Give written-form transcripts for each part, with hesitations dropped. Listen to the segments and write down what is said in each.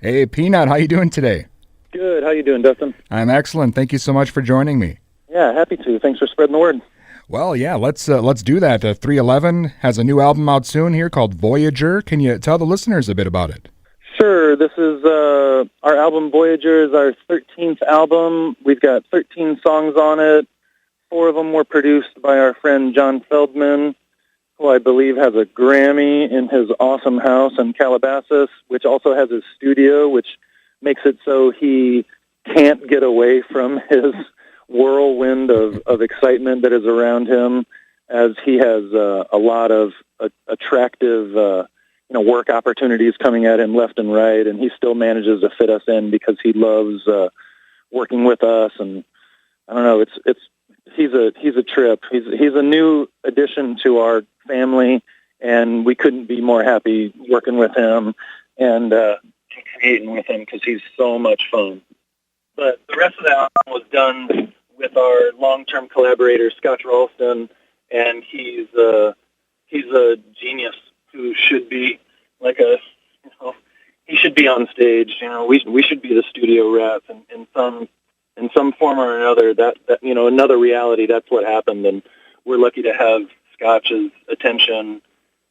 Hey, Peanut, how you doing today? Good. How you doing, Dustin? I'm excellent. Thank you so much for joining me. Yeah, happy to. Thanks for spreading the word. Well, yeah, let's do that. 311 has a new album out soon here called Voyager. Can you tell the listeners a bit about it? Sure. This is our album Voyager is our 13th album. We've got 13 songs on it. Four of them were produced by our friend John Feldman, who I believe has a Grammy in his awesome house in Calabasas, which also has his studio, which makes it so he can't get away from his whirlwind of excitement that is around him, as he has a lot of attractive work opportunities coming at him left and right, and he still manages to fit us in because he loves working with us. And I don't know, he's a trip. He's a new addition to our family, and we couldn't be more happy working with him and creating with him because he's so much fun. But the rest of the album was done with our long-term collaborator Scott Ralston, and he's a genius who should be he should be on stage. We should be the studio rats in some form or another. That another reality. That's what happened, and we're lucky to have Scotch's attention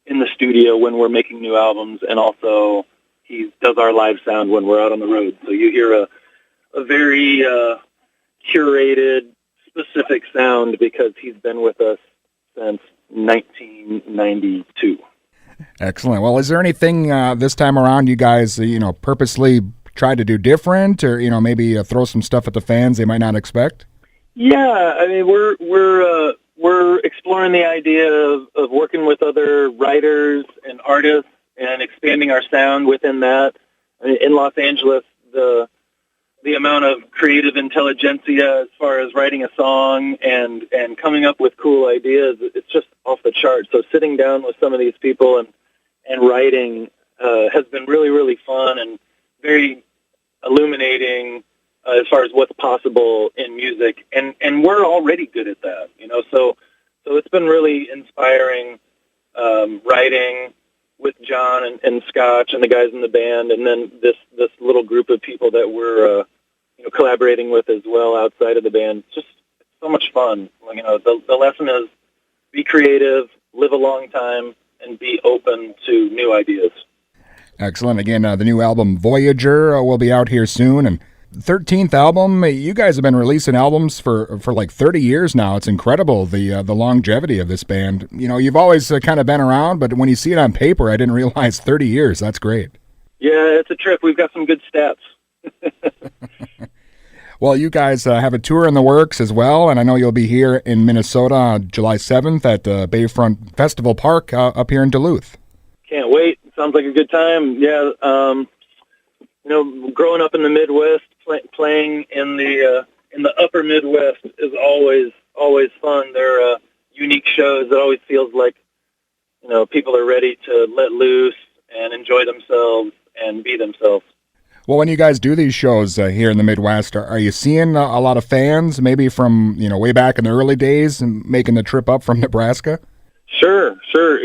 in the studio when we're making new albums, and also he does our live sound when we're out on the road. So you hear a very curated, specific sound because he's been with us since 1992. Excellent. Well, is there anything this time around you guys, purposely try to do different, or maybe throw some stuff at the fans they might not expect? Yeah, I mean we're exploring the idea of working with other writers and artists and expanding our sound within that. In Los Angeles, the amount of creative intelligentsia as far as writing a song and coming up with cool ideas, it's just off the charts. So sitting down with some of these people and writing has been really, really fun and very illuminating as far as what's possible in music. And we're already good at that, so it's been really inspiring writing with John and Scotch and the guys in the band, and then this little group of people that we're collaborating with as well outside of the band. It's just so much fun. The lesson is be creative, live a long time, and be open to new ideas. Excellent. Again, the new album Voyager will be out here soon, and 13th album. You guys have been releasing albums for like 30 years now. It's incredible, the longevity of this band. You've always kind of been around, but when you see it on paper, I didn't realize 30 years. That's great. Yeah, it's a trip. We've got some good stats. Well, you guys have a tour in the works as well, and I know you'll be here in Minnesota on July 7th at the Bayfront Festival Park up here in Duluth. Can't wait. Sounds like a good time. Yeah, growing up in the Midwest, playing in the upper Midwest is always fun. They're unique shows. It always feels like people are ready to let loose and enjoy themselves and be themselves. Well, when you guys do these shows here in the Midwest, are you seeing a lot of fans, maybe from way back in the early days, and making the trip up from Nebraska? Sure.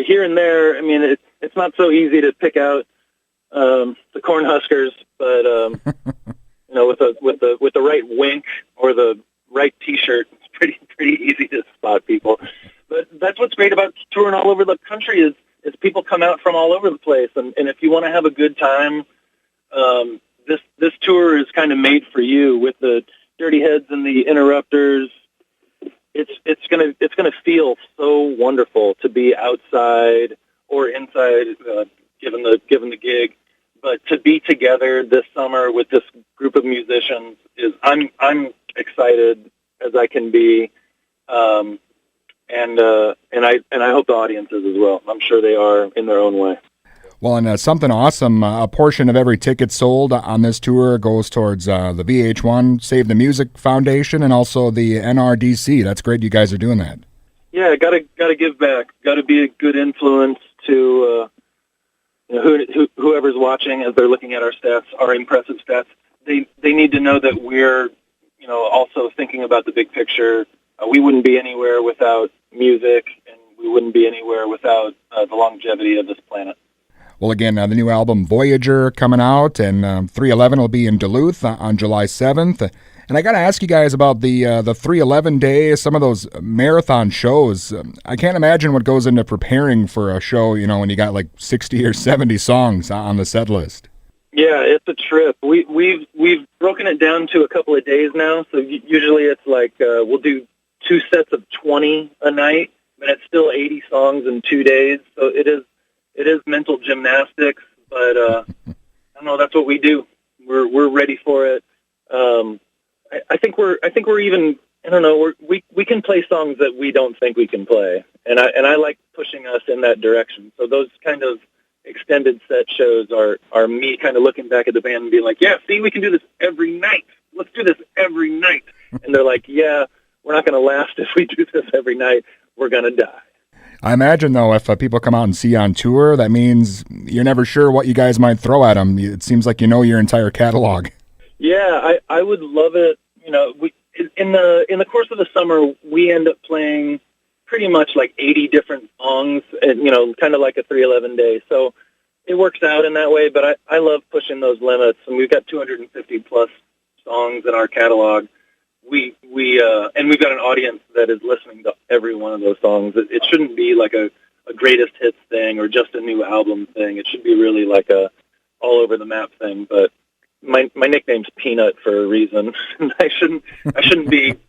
Here and there. I mean, it's not so easy to pick out the Cornhuskers, but with the right wink or the right T-shirt, it's pretty easy to spot people. But that's what's great about touring all over the country is people come out from all over the place, and if you want to have a good time, this tour is kind of made for you with the Dirty Heads and the Interrupters. It's gonna feel so wonderful to be outside or inside, given the gig. But to be together this summer with this group of musicians I'm excited as I can be, and I hope the audience is as well. I'm sure they are in their own way. Well, and something awesome, a portion of every ticket sold on this tour goes towards the VH1 Save the Music Foundation and also the NRDC. That's great you guys are doing that. Yeah, gotta give back. Gotta be a good influence to whoever's watching as they're looking at our stats, our impressive stats. They need to know that we're also thinking about the big picture. We wouldn't be anywhere without music, and we wouldn't be anywhere without the longevity of this planet. Well, again, the new album Voyager coming out, and 311 will be in Duluth on July 7th. And I got to ask you guys about the 311 day, some of those marathon shows. I can't imagine what goes into preparing for a show, when you got like 60 or 70 songs on the set list. Yeah, it's a trip. We've broken it down to a couple of days now. So usually it's like we'll do 2 sets of 20 a night, but it's still 80 songs in 2 days. So it is mental gymnastics, but I don't know. That's what we do. We're ready for it. I think we're even. I don't know. We can play songs that we don't think we can play, and I like pushing us in that direction. So those kind of extended set shows are me kind of looking back at the band and being like, yeah, see, we can do this every night. Let's do this every night. And they're like, yeah, we're not going to last if we do this every night. We're going to die. I imagine, though, if people come out and see you on tour, that means you're never sure what you guys might throw at them. It seems like you know your entire catalog. Yeah, I would love it. In the course of the summer, we end up playing pretty much like 80 different songs, and, kind of like a 311 day. So it works out in that way, but I love pushing those limits, and we've got 250 plus songs in our catalog. And we've got an audience that is listening to every one of those songs. It shouldn't be like a greatest hits thing or just a new album thing. It should be really like a all over the map thing. But my nickname's Peanut for a reason. I shouldn't be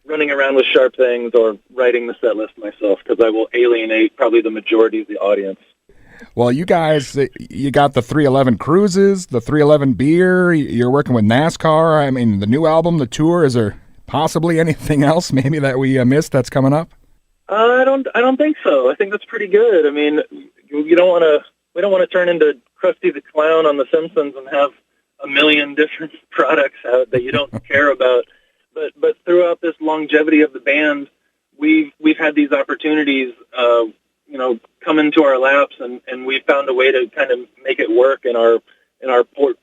running around with sharp things or writing the set list myself, because I will alienate probably the majority of the audience. Well, you guys, you got the 311 cruises, the 311 beer, you're working with NASCAR. I mean, the new album, the tour, is there possibly anything else maybe that we missed that's coming up? I don't think so. I think that's pretty good. I mean, we don't want to turn into Krusty the Clown on The Simpsons and have a million different products out that you don't care about. But throughout this longevity of the band, we've had these opportunities, come into our laps, and we've found a way to kind of make it work in our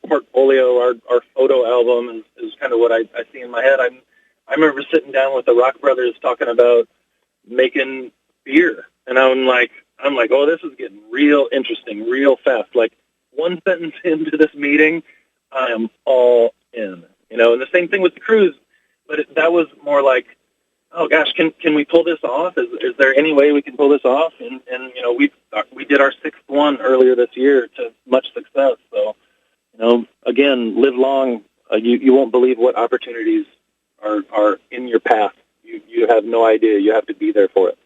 portfolio. Our photo album is kind of what I see in my head. I remember sitting down with the Rock Brothers talking about making beer, and I'm like, oh, this is getting real interesting, real fast. Like, one sentence into this meeting, I am all in. And the same thing with the cruise, but that was more like, oh gosh, can we pull this off? Is there any way we can pull this off? And we did our 6th one earlier this year to much success. So, again, live long. You won't believe what opportunities are in your path. You have no idea. You have to be there for it.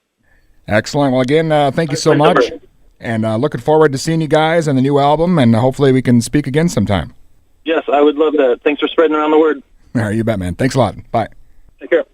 Excellent. Well, again, thank you so much. And looking forward to seeing you guys and the new album, and hopefully we can speak again sometime. Yes, I would love that. Thanks for spreading around the word. All right, you bet, man. Thanks a lot. Bye. Take care.